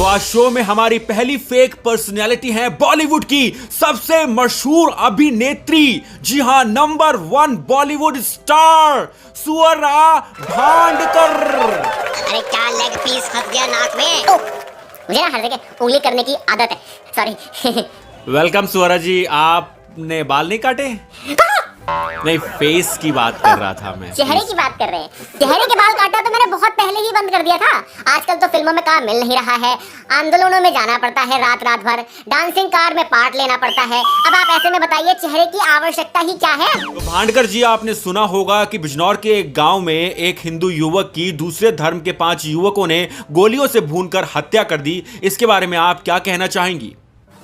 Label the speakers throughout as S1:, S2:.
S1: तो आज शो में हमारी पहली फेक पर्सनैलिटी है बॉलीवुड की सबसे मशहूर अभिनेत्री, जी हां नंबर 1 बॉलीवुड स्टार सुअरा भांडकर।
S2: अरे क्या लेग पीस फंस गया नाक में। मुझे ना हर जगह उंगली करने की आदत है, सॉरी।
S1: वेलकम सुअरा जी, आपने बाल नहीं काटे? नहीं, फेस की बात कर रहा था मैं।
S2: चेहरे की बात कर रहे हैं। चेहरे के बाल काटा तो मैंने बहुत पहले ही बंद कर दिया था। आजकल तो फिल्मों में काम मिल नहीं रहा है, आंदोलनों में जाना पड़ता है रात रात भर, डांसिंग कार में पार्ट लेना पड़ता है। अब आप ऐसे में बताइए चेहरे की आवश्यकता ही क्या है।
S1: तो भांडकर जी, आपने सुना होगा कि बिजनौर के एक गांव में एक हिंदू युवक की दूसरे धर्म के 5 युवकों ने गोलियों से भूनकर हत्या कर दी। इसके बारे में आप क्या कहना चाहेंगी?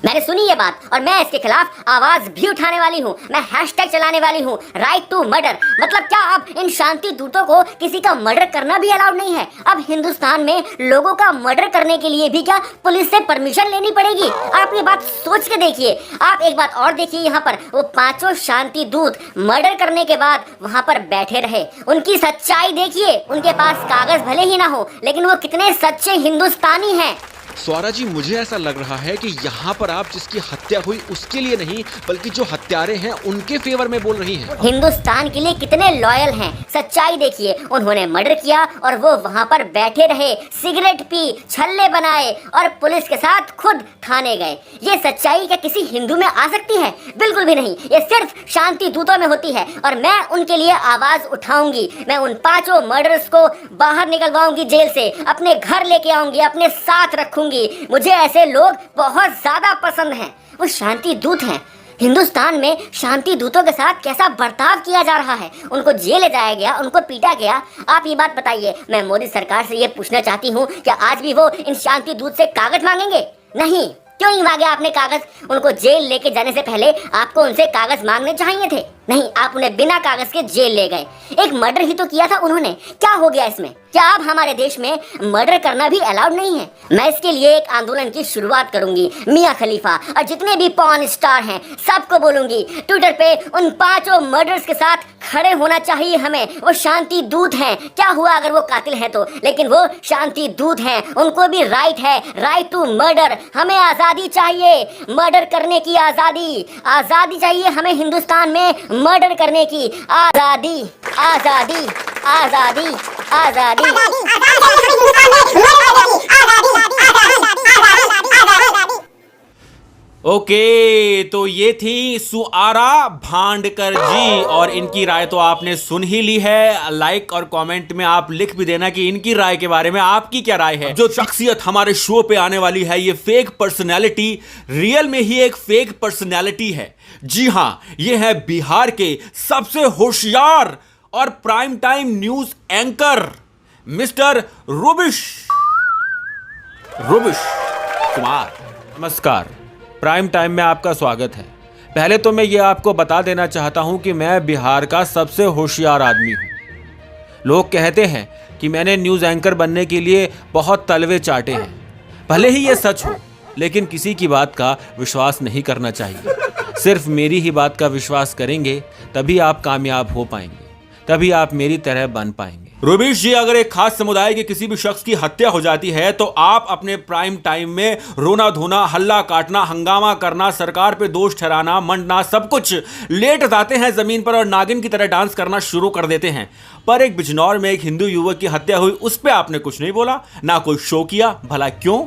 S2: मैंने सुनी ये बात और मैं इसके खिलाफ आवाज भी उठाने वाली हूँ। मैं हैशटैग चलाने वाली हूँ, राइट टू मर्डर। मतलब क्या अब इन शांति दूतों को किसी का मर्डर करना भी अलाउड नहीं है? अब हिंदुस्तान में लोगों का मर्डर करने के लिए भी क्या पुलिस से परमिशन लेनी पड़ेगी? आप ये बात सोच के देखिए। आप एक बात और देखिए, यहाँ पर वो 5 शांति दूत मर्डर करने के बाद वहाँ पर बैठे रहे। उनकी सच्चाई देखिए। उनके पास कागज भले ही ना हो, लेकिन वो कितने सच्चे हिंदुस्तानी हैं।
S3: स्वरा जी, मुझे ऐसा लग रहा है कि यहाँ पर आप जिसकी हत्या हुई उसके लिए नहीं, बल्कि जो हत्यारे हैं उनके फेवर में बोल रही हैं।
S2: हिंदुस्तान के लिए कितने लॉयल हैं। सच्चाई देखिए। उन्होंने मर्डर किया और वो वहाँ पर बैठे रहे, सिगरेट पी, छल्ले बनाए और पुलिस के साथ खुद थाने गए। ये सच्चाई क्या किसी हिंदू में आ सकती है? बिल्कुल भी नहीं। ये सिर्फ शांति दूतों में होती है और मैं उनके लिए आवाज उठाऊंगी। मैं उन 5 मर्डरर्स को बाहर निकलवाऊंगी जेल से, अपने घर लेके आऊंगी, अपने साथ रखूंगी। मुझे ऐसे लोग बहुत ज्यादा पसंद हैं। वो शांति दूत हैं। हिंदुस्तान में शांति दूतों के साथ कैसा बर्ताव किया जा रहा है? उनको जेल ले जाया गया, उनको पीटा गया। आप ये बात बताइए। मैं मोदी सरकार से ये पूछना चाहती हूँ, क्या आज भी वो इन शांति दूत से कागज मांगेंगे? नहीं। क्यों नहीं मांगे आपने कागज? उनको जेल लेके जाने से पहले आपको उनसे कागज मांगने चाहिए थे। नहीं, आप उन्हें बिना कागज के जेल ले गए। एक मर्डर ही तो किया था उन्होंने। क्या हो गया इसमें? क्या अब हमारे देश में मर्डर करना भी अलाउड नहीं है? मैं इसके लिए एक आंदोलन की शुरुआत करूंगी। मियां खलीफा और जितने भी पॉर्न स्टार हैं सबको बोलूंगी, ट्विटर पे उन 5 मर्डर्स के साथ खड़े होना चाहिए हमें। वो शांति दूत हैं। क्या हुआ अगर वो कातिल हैं तो? लेकिन वो शांति दूत हैं, उनको भी राइट है, राइट टू मर्डर। हमें आजादी चाहिए, मर्डर करने की आजादी। आजादी चाहिए हमें हिंदुस्तान में मर्डर करने की आजादी। आजादी आजादी आजादी।
S1: ओके, तो ये थी सुअरा भांडकर जी और इनकी राय तो आपने सुन ही ली है। लाइक और कमेंट में आप लिख भी देना कि इनकी राय के बारे में आपकी क्या राय है। जो शख्सियत हमारे शो पे आने वाली है, ये फेक पर्सनैलिटी रियल में ही एक फेक पर्सनैलिटी है। जी हां, ये है बिहार के सबसे होशियार और prime time news anchor mister Rubbish Kumar. नमस्कार, प्राइम टाइम में आपका स्वागत है। पहले तो मैं ये आपको बता देना चाहता हूं कि मैं बिहार का सबसे होशियार आदमी हूं। लोग कहते हैं कि मैंने न्यूज़ एंकर बनने के लिए बहुत तलवे चाटे हैं। भले ही ये सच हो, लेकिन किसी की बात का विश्वास नहीं करना चाहिए। सिर्फ मेरी ही बात का विश्वास करेंगे तभी आप कामयाब हो पाएंगे, तभी आप मेरी तरह बन पाएंगे। रूबिश जी, अगर एक खास समुदाय के किसी भी शख्स की हत्या हो जाती है तो आप अपने प्राइम टाइम में रोना धोना, हल्ला काटना, हंगामा करना, सरकार पे दोष ठहराना, मंडना, सब कुछ लेट जाते हैं जमीन पर और नागिन की तरह डांस करना शुरू कर देते हैं। पर एक बिजनौर में एक हिंदू युवक की हत्या हुई, उस पर आपने कुछ नहीं बोला, ना कोई शो किया। भला क्यों?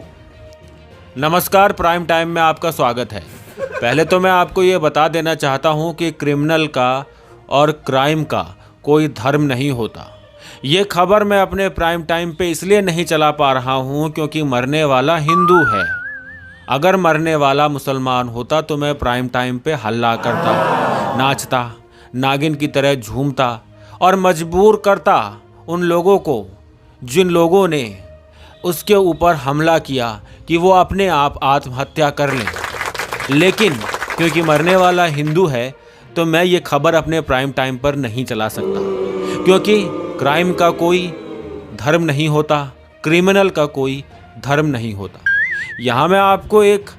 S1: नमस्कार, प्राइम टाइम में आपका स्वागत है। पहले तो मैं आपको ये बता देना चाहता हूँ कि क्रिमिनल का और क्राइम का कोई धर्म नहीं होता। ये खबर मैं अपने प्राइम टाइम पे इसलिए नहीं चला पा रहा हूँ क्योंकि मरने वाला हिंदू है। अगर मरने वाला मुसलमान होता तो मैं प्राइम टाइम पे हल्ला करता, नाचता, नागिन की तरह झूमता और मजबूर करता उन लोगों को जिन लोगों ने उसके ऊपर हमला किया कि वो अपने आप आत्महत्या कर लें। लेकिन क्योंकि मरने वाला हिंदू है तो मैं ये खबर अपने प्राइम टाइम पर नहीं चला सकता, क्योंकि क्राइम का कोई धर्म नहीं होता, क्रिमिनल का कोई धर्म नहीं होता। यहाँ मैं आपको एक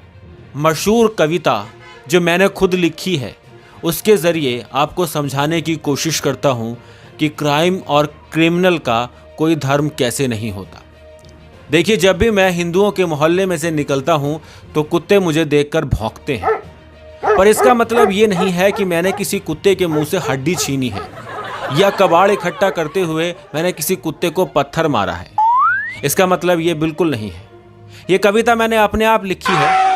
S1: मशहूर कविता जो मैंने खुद लिखी है उसके ज़रिए आपको समझाने की कोशिश करता हूँ कि क्राइम और क्रिमिनल का कोई धर्म कैसे नहीं होता। देखिए, जब भी मैं हिंदुओं के मोहल्ले में से निकलता हूँ तो कुत्ते मुझे देखकर भौंकते हैं, पर इसका मतलब ये नहीं है कि मैंने किसी कुत्ते के मुंह से हड्डी छीनी है या कबाड़ इकट्ठा करते हुए मैंने किसी कुत्ते को पत्थर मारा है। इसका मतलब ये बिल्कुल नहीं है। ये कविता मैंने अपने आप लिखी है।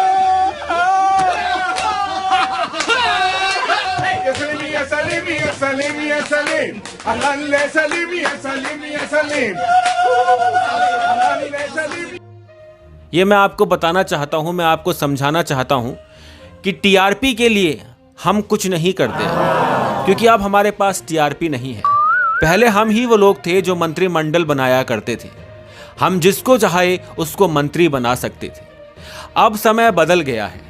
S1: ये मैं आपको बताना चाहता हूं, मैं आपको समझाना चाहता हूं कि टीआरपी के लिए हम कुछ नहीं करते, क्योंकि अब हमारे पास टीआरपी नहीं है। पहले हम ही वो लोग थे जो मंत्रिमंडल बनाया करते थे, हम जिसको चाहे उसको मंत्री बना सकते थे। अब समय बदल गया है,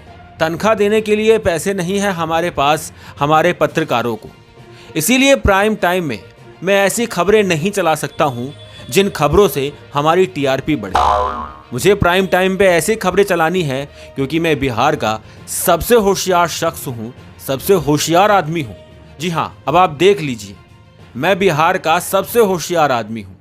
S1: तनख्वाह देने के लिए पैसे नहीं है हमारे पास हमारे पत्रकारों को। इसीलिए प्राइम टाइम में मैं ऐसी खबरें नहीं चला सकता हूं जिन खबरों से हमारी टीआरपी बढ़े। मुझे प्राइम टाइम पे ऐसी खबरें चलानी है क्योंकि मैं बिहार का सबसे होशियार शख्स हूं, सबसे होशियार आदमी हूं। जी हाँ, अब आप देख लीजिए, मैं बिहार का सबसे होशियार आदमी हूं।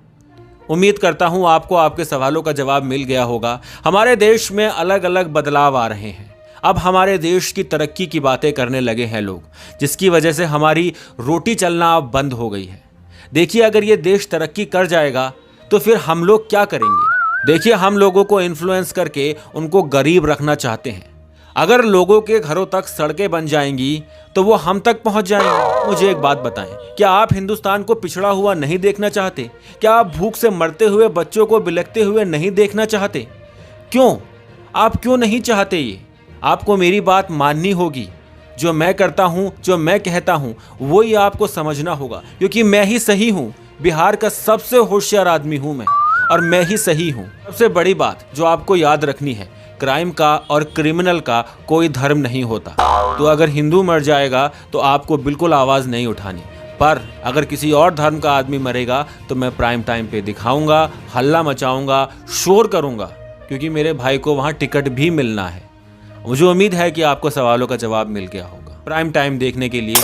S1: उम्मीद करता हूं आपको आपके सवालों का जवाब मिल गया होगा। हमारे देश में अलग अलग बदलाव आ रहे हैं। अब हमारे देश की तरक्की की बातें करने लगे हैं लोग, जिसकी वजह से हमारी रोटी चलना अब बंद हो गई है। देखिए, अगर ये देश तरक्की कर जाएगा तो फिर हम लोग क्या करेंगे? देखिए, हम लोगों को इन्फ्लुएंस करके उनको गरीब रखना चाहते हैं। अगर लोगों के घरों तक सड़कें बन जाएंगी तो वो हम तक पहुंच जाएंगे। मुझे एक बात बताएं, क्या आप हिंदुस्तान को पिछड़ा हुआ नहीं देखना चाहते? क्या आप भूख से मरते हुए बच्चों को बिलखते हुए नहीं देखना चाहते? क्यों? आप क्यों नहीं चाहते? ये आपको मेरी बात माननी होगी। जो मैं करता हूं, जो मैं कहता हूं, वो ही आपको समझना होगा, क्योंकि मैं ही सही हूं। बिहार का सबसे होशियार आदमी हूं मैं, और मैं ही सही हूं। सबसे बड़ी बात जो आपको याद रखनी है, क्राइम का और क्रिमिनल का कोई धर्म नहीं होता। तो अगर हिंदू मर जाएगा तो आपको बिल्कुल आवाज़ नहीं उठानी, पर अगर किसी और धर्म का आदमी मरेगा तो मैं प्राइम टाइम पे दिखाऊंगा, हल्ला मचाऊंगा, शोर करूंगा, क्योंकि मेरे भाई को वहाँ टिकट भी मिलना है। मुझे उम्मीद है कि आपको सवालों का जवाब मिल गया होगा। प्राइम टाइम देखने के लिए